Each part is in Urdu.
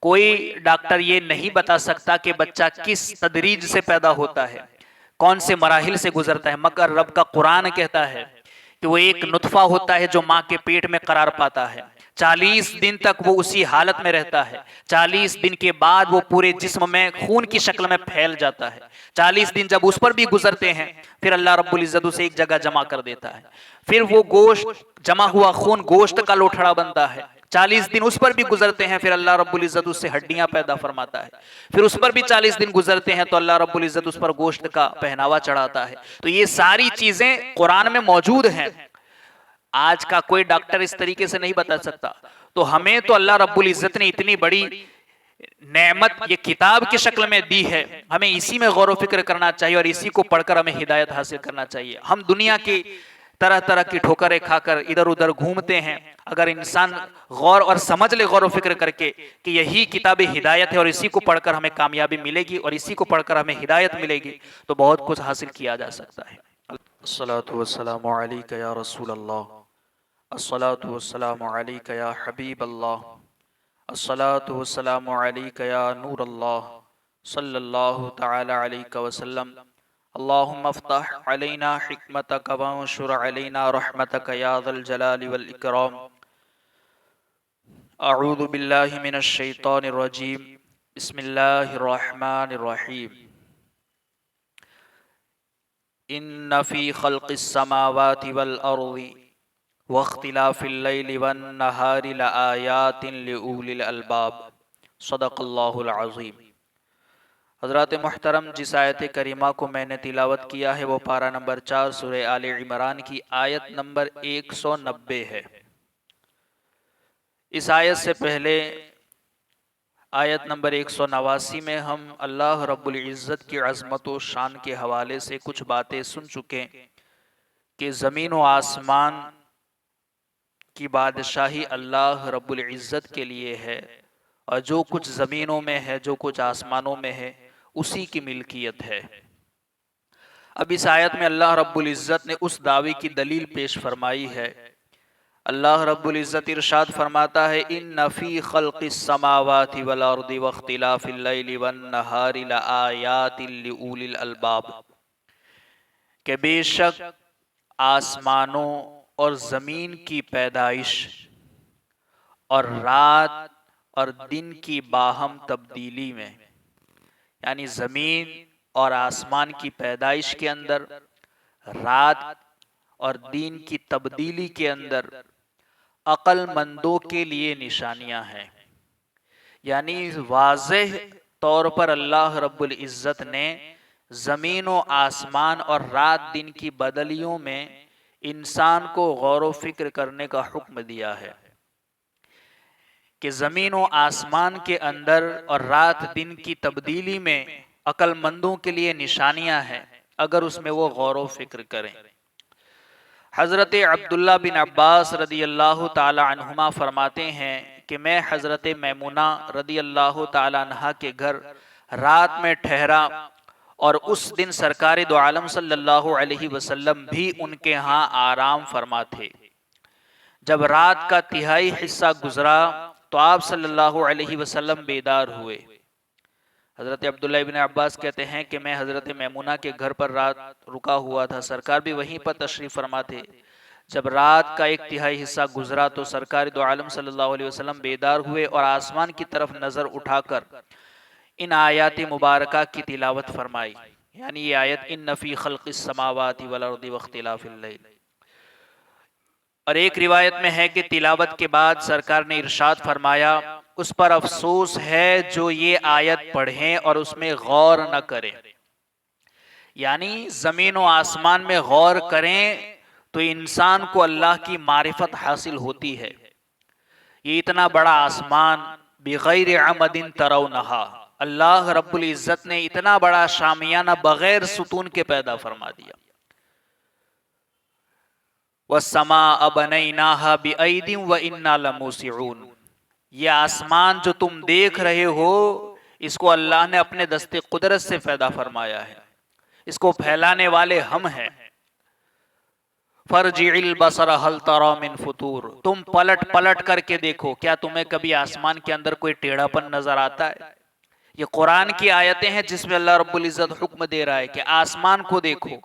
کوئی ڈاکٹر یہ نہیں بتا سکتا کہ بچہ کس تدریج سے پیدا ہوتا ہے، کون سے مراحل سے گزرتا ہے، مگر رب کا قرآن کہتا ہے کہ وہ ایک نطفہ ہوتا ہے جو ماں کے پیٹ میں قرار پاتا ہے، 40 دن تک وہ اسی حالت میں رہتا ہے، 40 دن کے بعد وہ پورے جسم میں خون کی شکل میں پھیل جاتا ہے، 40 دن جب اس پر بھی گزرتے ہیں پھر اللہ رب العزت اسے ایک جگہ جمع کر دیتا ہے، پھر وہ گوشت جمع ہوا خون گوشت کا لوٹھڑا بنتا ہے، 40 دن اس پر بھی گزرتے ہیں پھر اللہ رب العزت اس سے ہڈیاں پیدا فرماتا ہے، پھر اس پر بھی 40 دن گزرتے ہیں تو اللہ رب العزت اس پر گوشت کا پہناوا چڑھاتا ہے۔ تو یہ ساری چیزیں قرآن میں موجود ہیں، آج کا کوئی ڈاکٹر اس طریقے سے نہیں بتا سکتا۔ تو ہمیں تو اللہ رب العزت نے اتنی بڑی نعمت یہ کتاب کی شکل میں دی ہے، ہمیں اسی میں غور و فکر کرنا چاہیے اور اسی کو پڑھ کر ہمیں ہدایت حاصل کرنا چاہیے۔ ہم دنیا کی طرح طرح کی ٹھوکریں کھا کر ادھر ادھر گھومتے ہیں، اگر انسان غور اور سمجھ لے غور و فکر کر کے کہ یہی کتاب ہدایت ہے اور اسی کو پڑھ کر ہمیں کامیابی ملے گی اور اسی کو پڑھ کر ہمیں ہدایت ملے گی، تو بہت کچھ حاصل کیا جا سکتا ہے۔ الصلاة والسلام علیک یا رسول اللہ، الصلاة والسلام علیک یا حبیب اللہ، الصلاة والسلام علیک یا نور اللہ، صلی اللہ تعالی علیہ وسلم۔ اللہم افتح علینا حکمتک وانشر علینا رحمتک یا ذا الجلال والاکرام۔ اعوذ باللہ من الشیطان الرجیم، بسم اللہ الرحمن الرحیم۔ ان فی خلق السماوات والارض واختلاف اللیل والنہار لآیات لأولی الالباب، صدق اللہ العظیم۔ حضرات محترم، جس آیت کریمہ کو میں نے تلاوت کیا ہے وہ پارہ نمبر 4 سورہ آل عمران کی آیت نمبر 190 ہے۔ اس آیت سے پہلے آیت نمبر 189 میں ہم اللہ رب العزت کی عظمت و شان کے حوالے سے کچھ باتیں سن چکے کہ زمین و آسمان کی بادشاہی اللہ رب العزت کے لیے ہے، اور جو کچھ زمینوں میں ہے، جو کچھ آسمانوں میں ہے، اسی کی ملکیت ہے۔ اب اس آیت میں اللہ رب العزت نے اس دعوے کی دلیل پیش فرمائی ہے۔ اللہ رب العزت ارشاد فرماتا ہے ان فی خلق السماوات والارض واختلاف اللیل والنہار لآیات لأولی الالباب، کہ بے شک آسمانوں اور زمین کی پیدائش اور رات اور دن کی باہم تبدیلی میں، یعنی زمین اور آسمان کی پیدائش کے اندر، رات اور دن کی تبدیلی کے اندر عقل مندوں کے لیے نشانیاں ہیں، یعنی واضح طور پر اللہ رب العزت نے زمین و آسمان اور رات دن کی بدلیوں میں انسان کو غور و فکر کرنے کا حکم دیا ہے کہ زمین و آسمان کے اندر اور رات دن کی تبدیلی میں عقل مندوں کے لیے نشانیاں ہیں، اگر اس میں وہ غور و فکر کریں۔ حضرت عبداللہ بن عباس رضی اللہ تعالی عنہما فرماتے ہیں کہ میں حضرت میمونہ رضی اللہ تعالی عنہ کے گھر رات میں ٹھہرا، اور اس دن سرکار دو عالم صلی اللہ علیہ وسلم بھی ان کے ہاں آرام فرما تھے۔ جب رات کا تہائی حصہ گزرا تو آپ صلی اللہ علیہ وسلم بیدار ہوئے۔ حضرت عبداللہ ابن عباس کہتے ہیں کہ میں حضرت میمونہ کے گھر پر رات رکا ہوا تھا، سرکار بھی وہیں پر تشریف فرما تھے۔ جب رات کا ایک تہائی حصہ گزرا تو سرکار دو عالم صلی اللہ علیہ وسلم بیدار ہوئے اور آسمان کی طرف نظر اٹھا کر ان آیات مبارکہ کی تلاوت فرمائی، یعنی یہ آیت ان فی خلق السماوات والارض واختلاف اللیل۔ اور ایک روایت میں ہے کہ تلاوت کے بعد سرکار نے ارشاد فرمایا اس پر افسوس ہے جو یہ آیت پڑھیں اور اس میں غور نہ کریں، یعنی زمین و آسمان میں غور کریں تو انسان کو اللہ کی معرفت حاصل ہوتی ہے۔ یہ اتنا بڑا آسمان بغیر عمد ترونہا، اللہ رب العزت نے اتنا بڑا شامیانہ بغیر ستون کے پیدا فرما دیا۔ وَالسَّمَاءَ بَنَيْنَاهَا بِأَيْدٍ وَإِنَّا لَمُوسِعُونَ، یہ آسمان جو تم دیکھ رہے ہو اس کو اللہ نے اپنے دست قدرت سے پیدا فرمایا ہے، اس کو پھیلانے والے ہم ہیں۔ فرجع البصر هل ترى من فطور، تم پلٹ پلٹ کر کے دیکھو، کیا تمہیں کبھی آسمان کے اندر کوئی ٹیڑھا پن نظر آتا ہے؟ یہ قرآن کی آیتیں ہیں جس میں اللہ رب العزت حکم دے رہا ہے کہ آسمان کو دیکھو،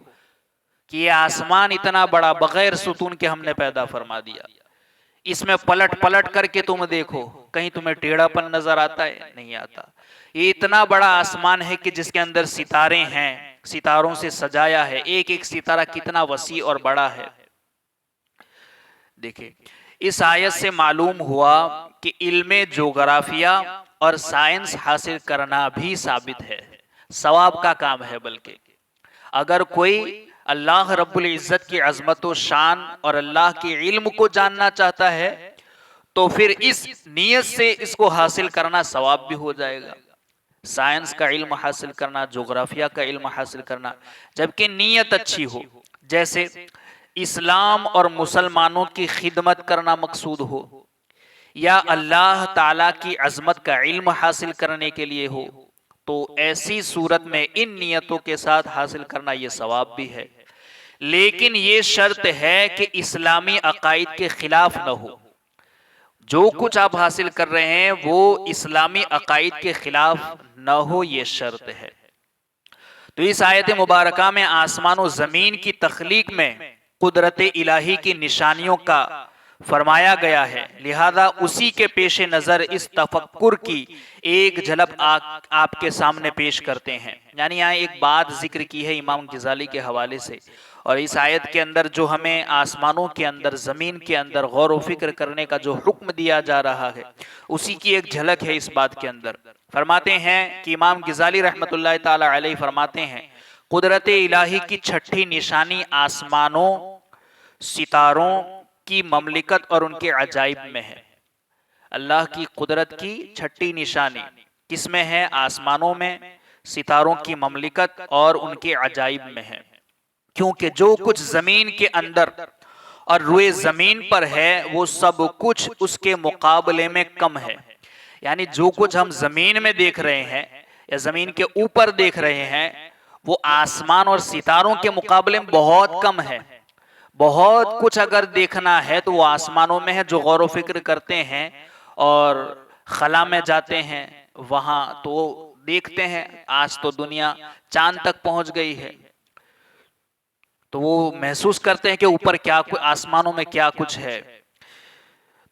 کہ یہ آسمان اتنا بڑا بغیر ستون کے ہم نے پیدا فرما دیا، اس میں پلٹ پلٹ کر کے تم دیکھو، کہیں تمہیں ٹیڑھا پن نظر آتا ہے؟ نہیں آتا۔ یہ اتنا بڑا آسمان ہے کہ جس کے اندر ستارے ہیں، ستاروں سے سجایا ہے، ایک ایک ستارہ کتنا وسیع اور بڑا ہے۔ دیکھیں اس آیت سے معلوم ہوا کہ علم جغرافیہ اور سائنس حاصل کرنا بھی ثابت ہے، ثواب کا کام ہے۔ بلکہ اگر کوئی اللہ رب العزت کی عظمت و شان اور اللہ کے علم کو جاننا چاہتا ہے تو پھر اس نیت سے اس کو حاصل کرنا ثواب بھی ہو جائے گا۔ سائنس کا علم حاصل کرنا، جغرافیہ کا علم حاصل کرنا، جبکہ نیت اچھی ہو، جیسے اسلام اور مسلمانوں کی خدمت کرنا مقصود ہو، یا اللہ تعالیٰ کی عظمت کا علم حاصل کرنے کے لیے ہو، تو ایسی صورت میں ان نیتوں کے ساتھ حاصل کرنا یہ ثواب بھی ہے۔ لیکن یہ شرط ہے کہ اسلامی عقائد کے خلاف نہ ہو، جو کچھ آپ حاصل کر رہے ہیں وہ اسلامی عقائد کے خلاف نہ ہو، یہ شرط ہے۔ تو اس آیت مبارکہ میں آسمان و زمین کی تخلیق میں قدرت الہی کی نشانیوں کا فرمایا گیا ہے، لہذا اسی کے پیش نظر اس تفکر کی ایک جھلک آپ کے سامنے پیش کرتے ہیں۔ یعنی یہاں ایک بات ذکر کی ہے امام غزالی کے حوالے سے، اور اس آیت کے اندر جو ہمیں آسمانوں کے اندر، زمین کے اندر غور و فکر کرنے کا جو حکم دیا جا رہا ہے، اسی کی ایک جھلک ہے اس بات کے اندر۔ فرماتے ہیں کہ امام غزالی رحمۃ اللہ تعالی علیہ فرماتے ہیں، قدرت الہی کی چھٹی نشانی آسمانوں، ستاروں کی مملکت اور ان کے عجائب میں ہے۔ اللہ کی قدرت کی چھٹی نشانی کس میں ہے؟ آسمانوں میں، ستاروں کی مملکت اور ان کے عجائب میں ہے۔ کیونکہ جو کچھ زمین کے اندر اور روئے زمین پر ہے وہ سب کچھ اس کے مقابلے میں کم ہے۔ یعنی جو کچھ ہم زمین میں دیکھ رہے ہیں یا زمین کے اوپر دیکھ رہے ہیں وہ آسمان اور ستاروں کے مقابلے میں بہت کم ہے۔ بہت کچھ اگر دیکھنا ہے تو وہ آسمانوں میں ہے، جو غور و فکر کرتے ہیں اور خلا میں جاتے ہیں وہاں تو دیکھتے ہیں۔ آج تو دنیا چاند تک پہنچ گئی ہے تو وہ محسوس کرتے ہیں کہ اوپر کیا، آسمانوں میں کیا کچھ ہے۔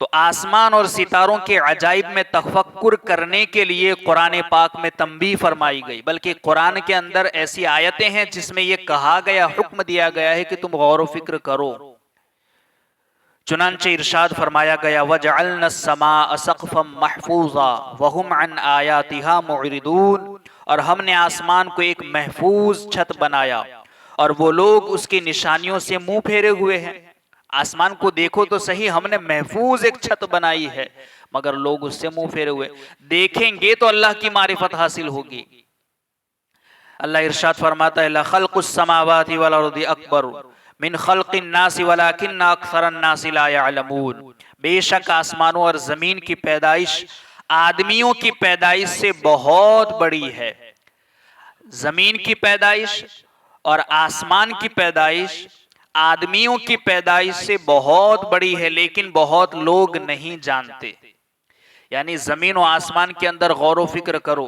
تو آسمان اور ستاروں کے عجائب میں تفکر کرنے کے لیے قرآن پاک میں تنبیہ فرمائی گئی، بلکہ قرآن کے اندر ایسی آیتیں ہیں جس میں یہ کہا گیا، حکم دیا گیا ہے کہ تم غور و فکر کرو۔ چنانچہ ارشاد فرمایا گیا وَجَعَلْنَا السَّمَاءَ سَقْفًا مَحْفُوظًا وَهُمْ عَنْ آيَاتِهَا مُعْرِضُونَ، اور ہم نے آسمان کو ایک محفوظ چھت بنایا اور وہ لوگ اس کی نشانیوں سے منہ پھیرے ہوئے ہیں۔ آسمان کو دیکھو تو صحیح، ہم نے محفوظ ایک چھت بنائی ہے مگر لوگ اس سے منہ پھیرے ہوئے۔ دیکھیں گے تو اللہ کی معرفت حاصل ہوگی۔ اللہ ارشاد فرماتا ہے لَخَلْقُ السَّمَاوَاتِ وَالْأَرْضِ أَكْبَرُ مِنْ خَلْقِ النَّاسِ وَلَكِنَّ أَكْثَرَ النَّاسِ لَا يَعْلَمُونَ، بے شک آسمانوں اور زمین کی پیدائش آدمیوں کی پیدائش سے بہت بڑی ہے۔ زمین کی پیدائش اور آسمان کی پیدائش آدمیوں کی پیدائش سے بہت بڑی ہے، لیکن بہت لوگ نہیں جانتے۔ یعنی زمین و آسمان کے اندر غور و فکر کرو،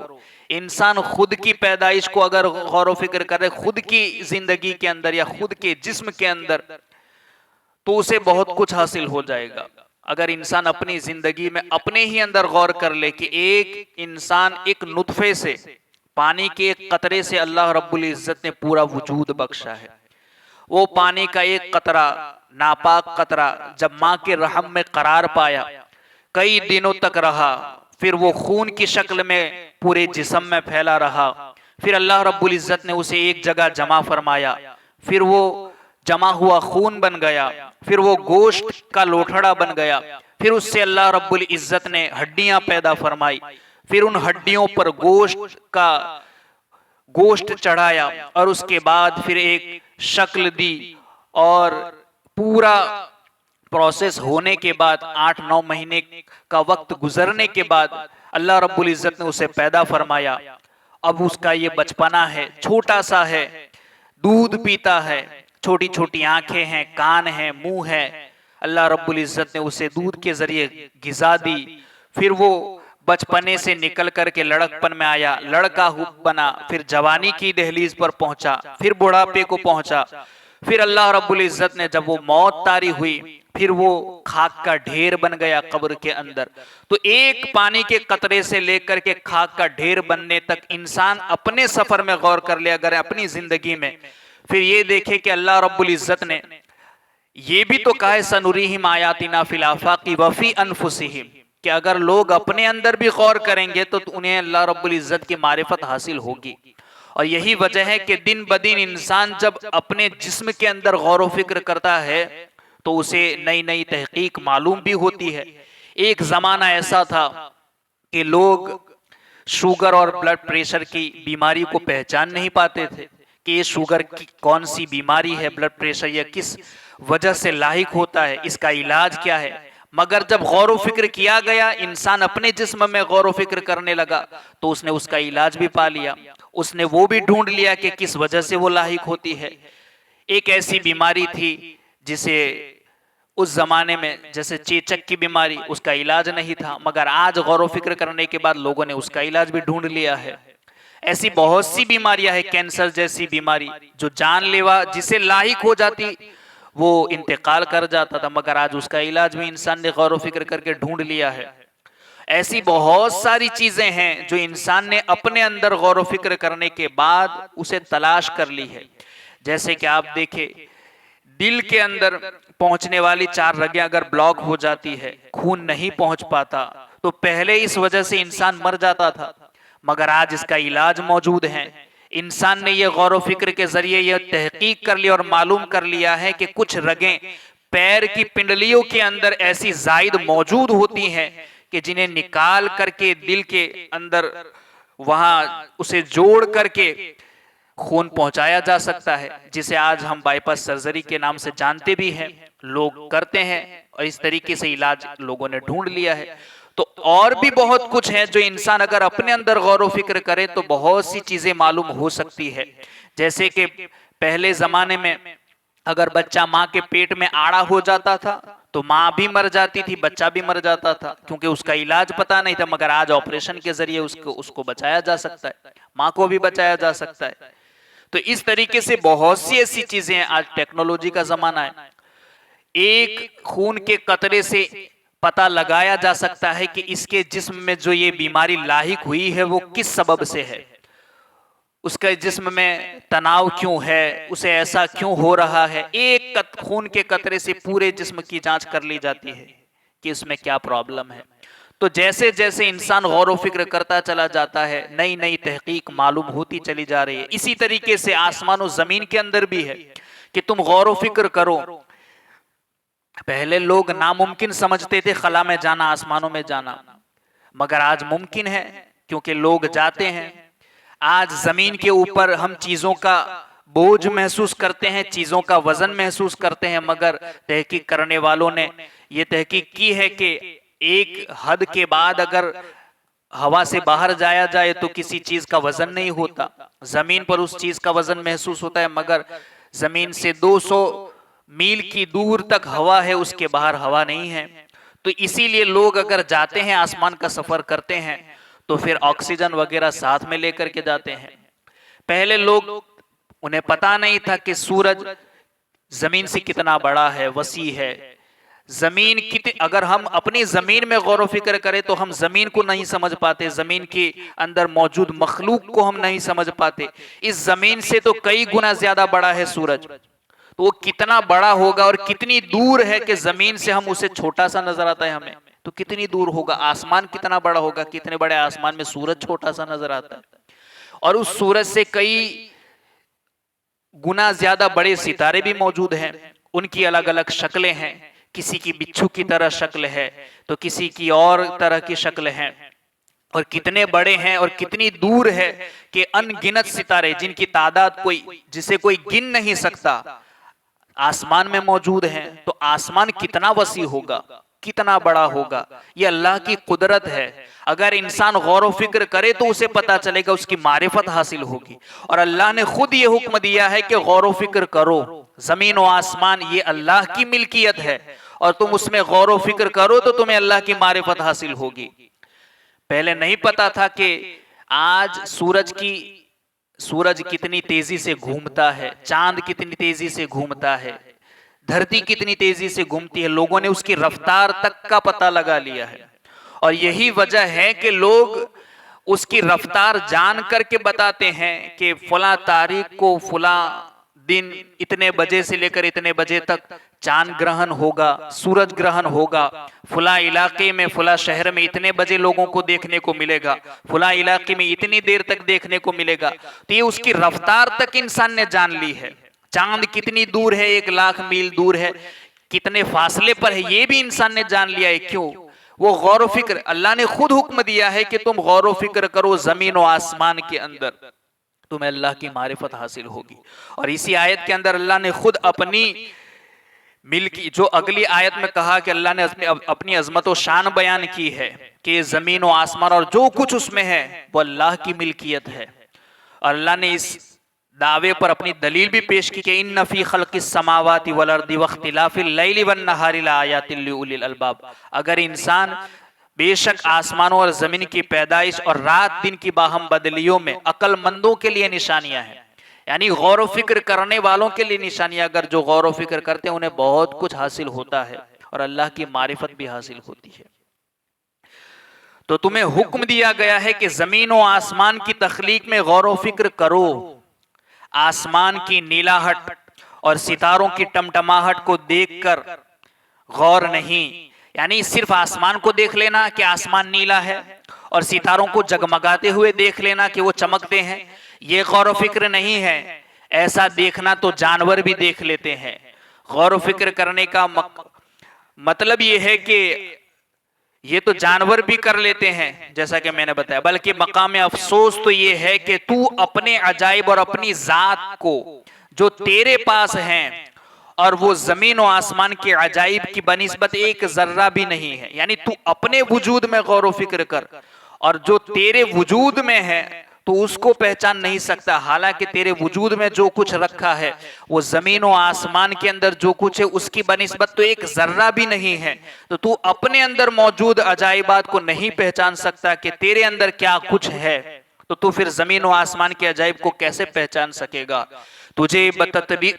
انسان خود کی پیدائش کو اگر غور و فکر کرے، خود کی زندگی کے اندر یا خود کے جسم کے اندر، تو اسے بہت کچھ حاصل ہو جائے گا۔ اگر انسان اپنی زندگی میں اپنے ہی اندر غور کر لے کہ ایک انسان ایک نطفے سے، پانی کے ایک قطرے سے اللہ رب العزت نے پورا وجود بخشا ہے۔ وہ پانی کا ایک قطرہ، ناپاک قطرہ، جب ماں کے رحم میں قرار پایا، کئی دنوں تک رہا، پھر وہ خون کی شکل میں پورے جسم میں پھیلا رہا، پھر اللہ رب العزت نے اسے ایک جگہ جمع فرمایا، پھر وہ جمع ہوا خون بن گیا، پھر وہ گوشت کا لوٹھڑا بن گیا، پھر اس سے اللہ رب العزت نے ہڈیاں پیدا فرمائی، پھر ان ہڈیوں پر گوشت چڑھایا، اور اس کے بعد پھر ایک شکل دی، اور پورا پروسیس ہونے کے بعد 8-9 مہینے کا وقت گزرنے کے بعد اللہ رب العزت نے اسے پیدا فرمایا۔ اب اس کا یہ بچپنا ہے، چھوٹا سا ہے، دودھ پیتا ہے، چھوٹی چھوٹی آنکھیں ہیں، کان ہیں، منہ ہے، اللہ رب العزت نے اسے دودھ کے ذریعے غذا دی، پھر وہ بچپنے سے نکل کر کے لڑکپن میں آیا، لڑکا بنا، پھر جوانی کی دہلیز پر پہنچا، پھر بڑھاپے کو پہنچا، پھر اللہ رب العزت نے جب وہ موت طاری ہوئی پھر وہ خاک کا ڈھیر بن گیا قبر کے اندر۔ تو ایک پانی کے قطرے سے لے کر کے خاک کا ڈھیر بننے تک انسان اپنے سفر میں غور کر لیا اگر اپنی زندگی میں، پھر یہ دیکھے کہ اللہ رب العزت نے یہ بھی تو کہا ہے سنوریہم آیاتنا فی الآفاق وفی انفسہم، کہ اگر لوگ اپنے اندر بھی غور کریں گے تو انہیں اللہ رب العزت کی معرفت حاصل ہوگی۔ اور یہی وجہ ہے کہ دن بدن انسان جب اپنے جسم کے اندر غور و فکر کرتا ہے تو اسے نئی نئی تحقیق معلوم بھی ہوتی ہے۔ ایک زمانہ ایسا تھا کہ لوگ شوگر اور بلڈ پریشر کی بیماری کو پہچان نہیں پاتے تھے کہ یہ شوگر کی کون سی بیماری ہے، بلڈ پریشر یا کس وجہ سے لاحق ہوتا ہے، اس کا علاج کیا ہے۔ مگر جب غور و فکر کیا گیا، انسان اپنے جسم میں غور و فکر کرنے لگا تو اس نے اس کا علاج بھی پا لیا، اس نے وہ بھی ڈھونڈ لیا کہ کس وجہ سے وہ لاحق ہوتی ہے۔ ایک ایسی بیماری تھی جسے اس زمانے میں جیسے چیچک کی بیماری، اس کا علاج نہیں تھا، مگر آج غور و فکر کرنے کے بعد لوگوں نے اس کا علاج بھی ڈھونڈ لیا ہے۔ ایسی بہت سی بیماریاں ہیں، کینسر جیسی بیماری جو جان لیوا، جسے لاحق ہو جاتی وہ انتقال کر جاتا تھا، مگر آج اس کا علاج بھی انسان نے غور و فکر کر کے ڈھونڈ لیا ہے۔ ایسی بہت ساری چیزیں ہیں جو انسان نے اپنے اندر غور و فکر کرنے کے بعد اسے تلاش کر لی ہے۔ جیسے کہ آپ دیکھیں دل کے اندر پہنچنے والی 4 رگیں اگر بلاک ہو جاتی ہے، خون نہیں پہنچ پاتا، تو پہلے اس وجہ سے انسان مر جاتا تھا، مگر آج اس کا علاج موجود ہے۔ انسان نے یہ غور و فکر کے ذریعے یہ تحقیق کر لیا اور معلوم کر لیا ہے کہ کچھ رگیں پیر کی پنڈلیوں کے اندر ایسی زائد موجود ہوتی ہیں کہ جنہیں نکال کر کے دل کے اندر وہاں اسے جوڑ کر کے خون پہنچایا جا سکتا ہے، جسے آج ہم بائی پاس سرجری کے نام سے جانتے بھی ہیں، لوگ کرتے ہیں، اور اس طریقے سے علاج لوگوں نے ڈھونڈ لیا ہے۔ تو اور بھی بہت کچھ ہے جو انسان اگر اپنے اندر غور و فکر کرے تو بہت سی چیزیں معلوم ہو سکتی ہے۔ جیسے کہ پہلے زمانے میں اگر بچہ ماں کے پیٹ میں آڑا ہو جاتا تھا تو ماں بھی مر جاتی تھی، بچہ بھی مر جاتا تھا، کیونکہ اس کا علاج پتا نہیں تھا، مگر آج آپریشن کے ذریعے اس کو بچایا جا سکتا ہے، ماں کو بھی بچایا جا سکتا ہے۔ تو اس طریقے سے بہت سی ایسی چیزیں ہیں، آج ٹیکنالوجی کا زمانہ ہے۔ ایک خون کے قطرے سے پتہ لگایا جا سکتا ہے کہ اس کے جسم میں جو یہ بیماری لاحق ہوئی ہے وہ کس سبب سے ہے، اس کے جسم میں تناؤ کیوں ہے، اسے ایسا کیوں ہو رہا ہے۔ ایک خون کے قطرے سے پورے جسم کی جانچ کر لی جاتی ہے کہ اس میں کیا پرابلم ہے۔ تو جیسے جیسے انسان غور و فکر کرتا چلا جاتا ہے، نئی نئی تحقیق معلوم ہوتی چلی جا رہی ہے۔ اسی طریقے سے آسمان و زمین کے اندر بھی ہے کہ تم غور و فکر کرو۔ پہلے لوگ ناممکن سمجھتے تھے خلا میں جانا، آسمانوں میں جانا، مگر آج ممکن ہے کیونکہ لوگ جاتے ہیں۔ آج زمین کے اوپر ہم چیزوں کا بوجھ محسوس کرتے ہیں، چیزوں کا وزن محسوس کرتے ہیں، مگر تحقیق کرنے والوں نے یہ تحقیق کی ہے کہ ایک حد کے بعد اگر ہوا سے باہر جایا جائے تو کسی چیز کا وزن نہیں ہوتا، زمین پر اس چیز کا وزن محسوس ہوتا ہے، مگر زمین سے 200 میل کی دور تک ہوا ہے، اس کے باہر ہوا نہیں ہے۔ تو اسی لیے لوگ اگر جاتے ہیں آسمان کا سفر کرتے ہیں تو پھر آکسیجن وغیرہ ساتھ میں لے کر کے جاتے ہیں۔ پہلے لوگ انہیں پتا نہیں تھا کہ سورج زمین سے کتنا بڑا ہے، وسیع ہے، زمین اگر ہم اپنی زمین میں غور و فکر کریں تو ہم زمین کو نہیں سمجھ پاتے، زمین کے اندر موجود مخلوق کو ہم نہیں سمجھ پاتے۔ اس زمین سے تو کئی گنا زیادہ بڑا ہے سورج، تو وہ کتنا بڑا ہوگا اور کتنی دور ہے کہ زمین سے ہم اسے چھوٹا سا نظر آتا ہے ہمیں، تو کتنی دور ہوگا۔ آسمان کتنا بڑا ہوگا، کتنے بڑے آسمان میں سورج چھوٹا سا نظر آتا ہے، اور اس سورج سے کئی گنا زیادہ بڑے ستارے بھی موجود ہیں، ان کی الگ الگ شکلیں ہیں، کسی کی بچھو کی طرح شکل ہے تو کسی کی اور طرح کی شکل ہے، اور کتنے بڑے ہیں اور کتنی دور ہے کہ ان گنت ستارے جن کی تعداد جسے کوئی گن نہیں سکتا آسمان میں موجود ہیں۔ تو آسمان کتنا وسیع ہوگا، کتنا بڑا ہوگا. یہ اللہ کی قدرت ہے. اگر انسان غور و فکر کرے تو اسے پتا چلے گا, اس کی معرفت حاصل ہوگی. اور اللہ نے خود یہ حکم دیا ہے کہ غور و فکر کرو. زمین و آسمان یہ اللہ کی ملکیت ہے, اور تم اس میں غور و فکر کرو تو تمہیں اللہ کی معرفت حاصل ہوگی. پہلے نہیں پتا تھا کہ آج سورج کتنی تیزی سے گھومتا ہے, چاند کتنی تیزی سے گھومتا ہے, دھرتی کتنی تیزی سے گھومتی ہے. لوگوں نے اس کی رفتار تک کا پتہ لگا لیا ہے. اور یہی وجہ ہے کہ لوگ اس کی رفتار جان کر کے بتاتے ہیں کہ فلاں تاریخ کو فلاں دن اتنے بجے سے لے کر اتنے بجے تک چاند گرہن ہوگا, سورج گرہن ہوگا, فلاں علاقے میں فلاں شہر میں اتنے بجے لوگوں کو دیکھنے کو ملے گا, فلاں علاقے میں اتنی دیر تک دیکھنے کو ملے گا. تو یہ اس کی رفتار تک انسان نے جان لی ہے. چاند کتنی دور ہے, 1,00,000 میل دور ہے, کتنے فاصلے پر ہے, یہ بھی انسان نے جان لیا ہے. کیوں؟ وہ غور و فکر, اللہ نے خود حکم دیا ہے کہ تم غور و فکر کرو زمین و آسمان کے اندر, تمہیں اللہ کی معرفت حاصل ہوگی. اور اسی آیت کے اندر اللہ نے خود اپنی ملکی, جو اگلی آیت میں کہا کہ اللہ نے اپنی عظمت و شان بیان کی ہے کہ زمین و آسمان اور جو کچھ اس میں ہے وہ اللہ کی ملکیت ہے. اور اللہ نے اس دعوے پر اپنی دلیل بھی پیش کی کہ ان فی خلق السماوات والارض واختلاف اللیل والنہار لآیات لأولی الالباب. اگر انسان بے شک آسمانوں اور زمین کی پیدائش اور رات دن کی باہم بدلیوں میں عقل مندوں کے لیے نشانیاں ہیں, یعنی غور و فکر کرنے والوں کے لیے نشانیاں. اگر جو غور و فکر کرتے ہیں انہیں بہت کچھ حاصل ہوتا ہے اور اللہ کی معرفت بھی حاصل ہوتی ہے. تو تمہیں حکم دیا گیا ہے کہ زمین و آسمان کی تخلیق میں غور و فکر کرو. آسمان کی نیلاہٹ اور ستاروں کی ٹمٹماہٹ کو دیکھ کر غور نہیں, یعنی صرف آسمان کو دیکھ لینا کہ آسمان نیلا ہے اور ستاروں کو جگمگاتے ہوئے دیکھ لینا کہ وہ چمکتے ہیں, یہ غور و فکر نہیں ہے. ایسا دیکھنا تو جانور بھی دیکھ لیتے ہیں. غور و فکر کرنے کا مطلب یہ ہے کہ یہ تو جانور بھی کر لیتے ہیں جیسا کہ میں نے بتایا, بلکہ مقام افسوس تو یہ ہے کہ تو اپنے عجائب اور اپنی ذات کو جو تیرے پاس ہیں اور وہ زمین و آسمان کے عجائب کی بنسبت ایک ذرہ بھی نہیں ہے, یعنی تو اپنے وجود میں غور و فکر کر, اور جو تیرے وجود میں ہے تو اس کو پہچان نہیں سکتا. حالانکہ تیرے وجود میں جو کچھ رکھا ہے وہ زمین و آسمان کے اندر جو کچھ ہے اس کی بنسبت تو ایک ذرہ بھی نہیں ہے. تو اپنے اندر موجود عجائبات کو نہیں پہچان سکتا کہ تیرے اندر کیا کچھ ہے, تو پھر زمین و آسمان کے عجائب کو کیسے پہچان سکے گا؟ تجھے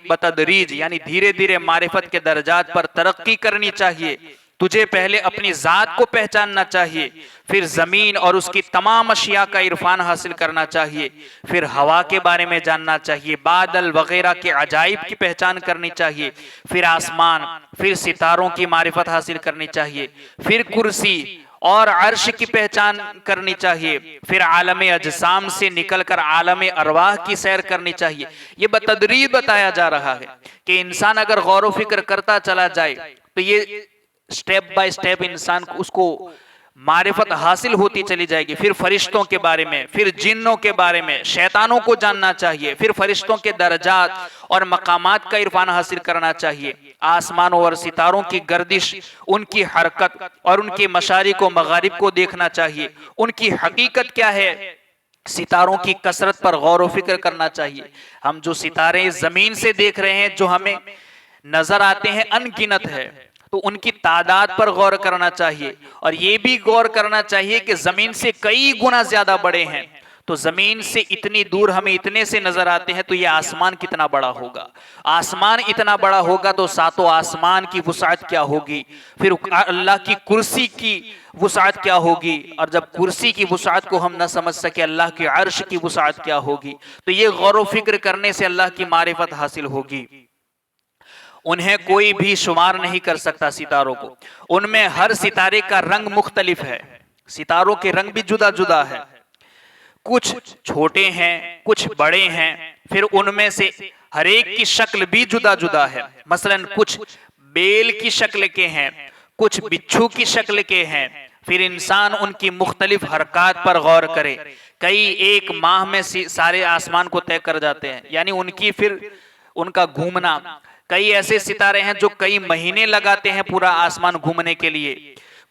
بتدریج یعنی دھیرے دھیرے معرفت کے درجات پر ترقی کرنی چاہیے. تجھے پہلے اپنی ذات کو پہچاننا چاہیے, پھر زمین اور اس کی تمام اشیاء کا عرفان حاصل کرنا چاہیے, پھر ہوا کے بارے میں جاننا چاہیے, بادل وغیرہ کے عجائب کی پہچان کرنی چاہیے, پھر آسمان, پھر ستاروں کی معرفت حاصل کرنی چاہیے, پھر کرسی اور عرش کی پہچان کرنی چاہیے, پھر عالم اجسام سے نکل کر عالم ارواح کی سیر کرنی چاہیے. یہ بتدریج بتایا جا رہا ہے کہ انسان اگر غور و فکر کرتا چلا جائے تو یہ سٹیپ بائی سٹیپ انسان کو اس کو معرفت حاصل ہوتی چلی جائے گی. پھر فرشتوں کے بارے میں, پھر جنوں کے بارے میں, شیطانوں کو جاننا چاہیے, پھر فرشتوں کے درجات اور مقامات کا عرفان حاصل کرنا چاہیے, آسمانوں اور ستاروں کی گردش, ان کی حرکت اور ان کے مشارق و مغارب کو دیکھنا چاہیے, ان کی حقیقت کیا ہے, ستاروں کی کثرت پر غور و فکر کرنا چاہیے. ہم جو ستارے زمین سے دیکھ رہے ہیں جو ہمیں نظر آتے ہیں ان گنت ہے, تو ان کی تعداد پر غور کرنا چاہیے, اور یہ بھی غور کرنا چاہیے کہ زمین سے کئی گنا زیادہ بڑے ہیں. تو زمین سے اتنی دور ہمیں اتنے سے نظر آتے ہیں, تو یہ آسمان کتنا بڑا ہوگا. آسمان اتنا بڑا ہوگا تو ساتوں آسمان کی وسعت کیا ہوگی, پھر اللہ کی کرسی کی وسعت کیا ہوگی, اور جب کرسی کی وسعت کو ہم نہ سمجھ سکے اللہ کے عرش کی وسعت کیا ہوگی. تو یہ غور و فکر کرنے سے اللہ کی معرفت حاصل ہوگی. انہیں کوئی بھی شمار نہیں کر سکتا ستاروں کو, ان میں ہر ستارے کا رنگ مختلف ہے, ستاروں کے رنگ بھی جدا جدا ہے, کچھ چھوٹے ہیں کچھ بڑے ہیں, پھر ان میں سے ہر ایک کی شکل بھی جدا جدا ہے. مثلا کچھ بیل کی شکل کے ہیں, کچھ بچھو کی شکل کے ہیں. پھر انسان ان کی مختلف حرکات پر غور کرے, کئی ایک ماہ میں سارے آسمان کو طے کر جاتے ہیں, یعنی ان کی پھر ان کا گھومنا کئی ایسے ستارے ہیں جو کئی مہینے لگاتے ہیں پورا آسمان گھومنے کے لیے،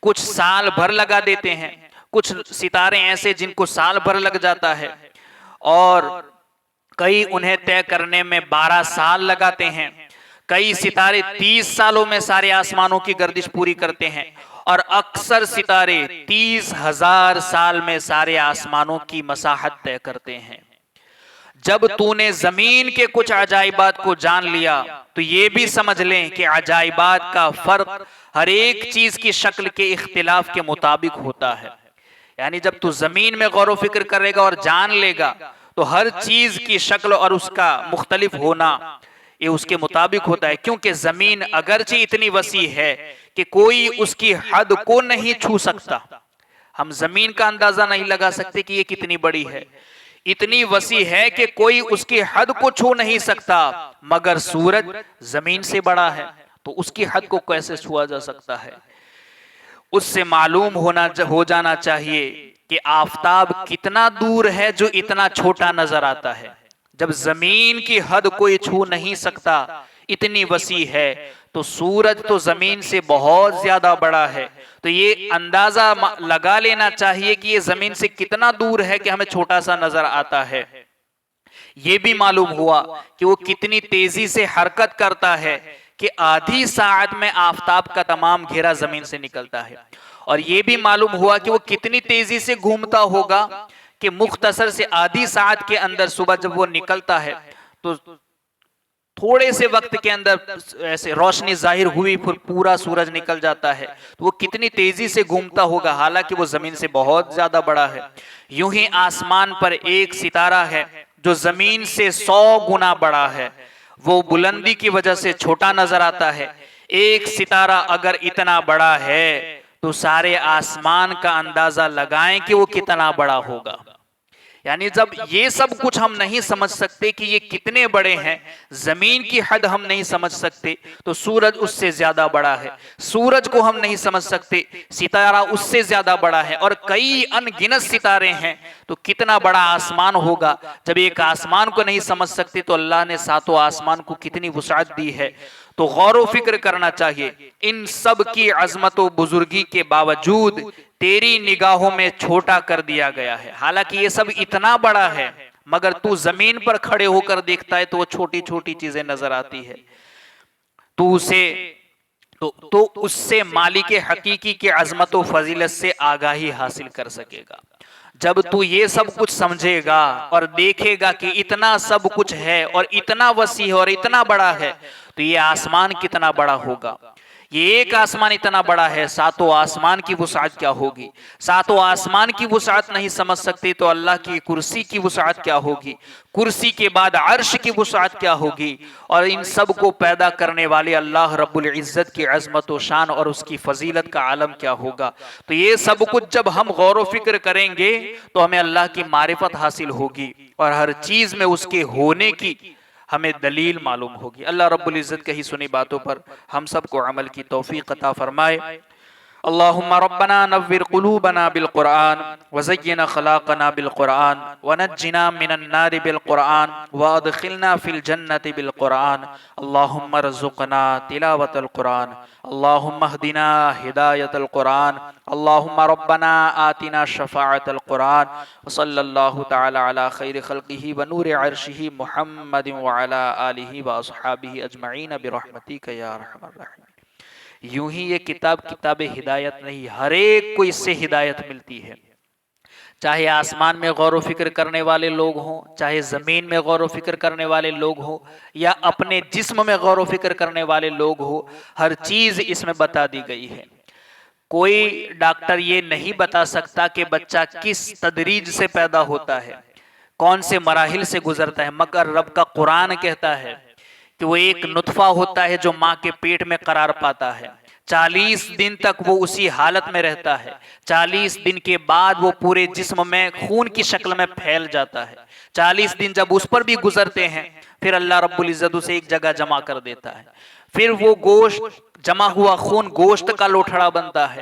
کچھ سال بھر لگا دیتے ہیں، کچھ ستارے ایسے جن کو سال بھر لگ جاتا ہے، اور کئی انہیں طے کرنے میں 12 سال لگاتے ہیں، کئی ستارے 30 سالوں میں سارے آسمانوں کی گردش پوری کرتے ہیں، اور اکثر ستارے 30,000 سال میں سارے آسمانوں کی مساحت طے کرتے ہیں۔ جب تو نے زمین کے کچھ عجائبات کو جان لیا تو یہ بھی سمجھ لیں کہ عجائبات کا فرق ہر ایک چیز کی شکل کے اختلاف کے مطابق ہوتا ہے۔ یعنی جب تو زمین میں غور و فکر کرے گا اور جان لے گا تو ہر چیز کی شکل اور اس کا مختلف ہونا یہ اس کے مطابق ہوتا ہے، کیونکہ زمین اگرچہ اتنی وسیع ہے کہ کوئی اس کی حد کو نہیں چھو سکتا، ہم زمین کا اندازہ نہیں لگا سکتے کہ یہ کتنی بڑی ہے، اتنی وسیع ہے کہ کوئی اس کی حد کو چھو نہیں سکتا، مگر سورج زمین سے بڑا ہے تو اس کی حد کو کیسے چھوا جا سکتا ہے؟ اس سے معلوم ہو جانا چاہیے کہ آفتاب کتنا دور ہے جو اتنا چھوٹا نظر آتا ہے۔ جب زمین کی حد کوئی چھو نہیں سکتا، اتنی وسیع ہے، تو سورج تو زمین سے بہت زیادہ بڑا ہے، تو یہ اندازہ لگا لینا چاہیے کہ یہ زمین سے کتنا دور ہے کہ ہمیں چھوٹا سا نظر آتا ہے۔ یہ بھی معلوم ہوا کہ وہ کتنی تیزی سے حرکت کرتا ہے کہ آدھی ساعت میں آفتاب کا تمام گھیرا زمین سے نکلتا ہے، اور یہ بھی معلوم ہوا کہ وہ کتنی تیزی سے گھومتا ہوگا کہ مختصر سے آدھی ساعت کے اندر صبح جب وہ نکلتا ہے تو تھوڑے سے وقت کے اندر ایسے روشنی ظاہر ہوئی پھر پورا سورج نکل جاتا ہے، تو وہ کتنی تیزی سے گھومتا ہوگا، حالانکہ وہ زمین سے بہت زیادہ بڑا ہے۔ یوں ہی آسمان پر ایک ستارہ ہے جو زمین سے 100 گنا بڑا ہے، وہ بلندی کی وجہ سے چھوٹا نظر آتا ہے۔ ایک ستارہ اگر اتنا بڑا ہے تو سارے آسمان کا اندازہ لگائیں کہ وہ کتنا بڑا ہوگا۔ یعنی جب یہ سب کچھ ہم نہیں سمجھ سکتے کہ یہ کتنے بڑے ہیں، زمین کی حد ہم نہیں سمجھ سکتے تو سورج اس سے زیادہ بڑا ہے، سورج کو ہم نہیں سمجھ سکتے، ستارہ اس سے زیادہ بڑا ہے، اور کئی ان گنت ستارے ہیں، تو کتنا بڑا آسمان ہوگا۔ جب ایک آسمان کو نہیں سمجھ سکتے تو اللہ نے 7 آسمان کو کتنی وسعت دی ہے، تو غور و فکر کرنا چاہیے۔ ان سب کی عظمت و بزرگی کے باوجود تیری نگاہوں میں چھوٹا کر دیا گیا ہے، حالانکہ یہ سب اتنا بڑا ہے، مگر تو زمین پر کھڑے ہو کر دیکھتا ہے تو وہ چھوٹی چھوٹی چیزیں نظر آتی ہے، تو اس سے مالک حقیقی کی عظمت و فضیلت سے آگاہی حاصل کر سکے گا۔ جب تو یہ سب کچھ سمجھے گا اور دیکھے گا کہ اتنا سب کچھ ہے اور اتنا وسیع ہے اور اتنا بڑا ہے، تو یہ آسمان کتنا بڑا ہوگا، یہ ایک آسمان اتنا بڑا ہے، 7 آسمان کی وسعت کیا ہوگی؟ 7 آسمان کی وسعت نہیں سمجھ سکتے تو اللہ کی کرسی کی وسعت کیا ہوگی؟ کرسی کے بعد عرش کی وسعت کیا ہوگی؟ اور ان سب کو پیدا کرنے والے اللہ رب العزت کی عظمت و شان اور اس کی فضیلت کا عالم کیا ہوگا؟ تو یہ سب کچھ جب ہم غور و فکر کریں گے تو ہمیں اللہ کی معرفت حاصل ہوگی، اور ہر چیز میں اس کے ہونے کی ہمیں دلیل معلوم ہوگی۔ اللہ رب العزت کہی سنی باتوں پر ہم سب کو عمل کی توفیق عطا فرمائے۔ اللہم ربنا نور قلوبنا بالقرآن وزین خلاقنا بالقرآن ونجنا من النار بالقرآن وادخلنا فی الجنت بالقرآن۔ اللہم ارزقنا تلاوت القرآن، اللہم اہدنا ہدایت القرآن، اللہم ربنا آتنا شفاعت القرآن، وصلی اللہ تعالی علی خیر خلقہ ونور عرشہ محمد وعلی آلہ واصحابہ اجمعین برحمتک یا ارحم الراحمین۔ یوں ہی یہ کتاب ہدایت نہیں، ہر ایک کو اس سے ہدایت ملتی ہے، چاہے آسمان میں غور و فکر کرنے والے لوگ ہوں، چاہے زمین میں غور و فکر کرنے والے لوگ ہوں، یا اپنے جسم میں غور و فکر کرنے والے لوگ ہوں، ہر چیز اس میں بتا دی گئی ہے۔ کوئی ڈاکٹر یہ نہیں بتا سکتا کہ بچہ کس تدریج سے پیدا ہوتا ہے، کون سے مراحل سے گزرتا ہے، مگر رب کا قرآن کہتا ہے کہ وہ ایک نطفہ ہوتا ہے جو ماں کے پیٹ میں قرار پاتا ہے، 40 دن تک وہ اسی حالت میں رہتا ہے، 40 دن کے بعد وہ پورے جسم میں خون کی شکل میں پھیل جاتا ہے، 40 دن جب اس پر بھی گزرتے ہیں پھر اللہ رب العزت اسے ایک جگہ جمع کر دیتا ہے، پھر وہ گوشت جمع ہوا خون گوشت کا لوٹھڑا بنتا ہے،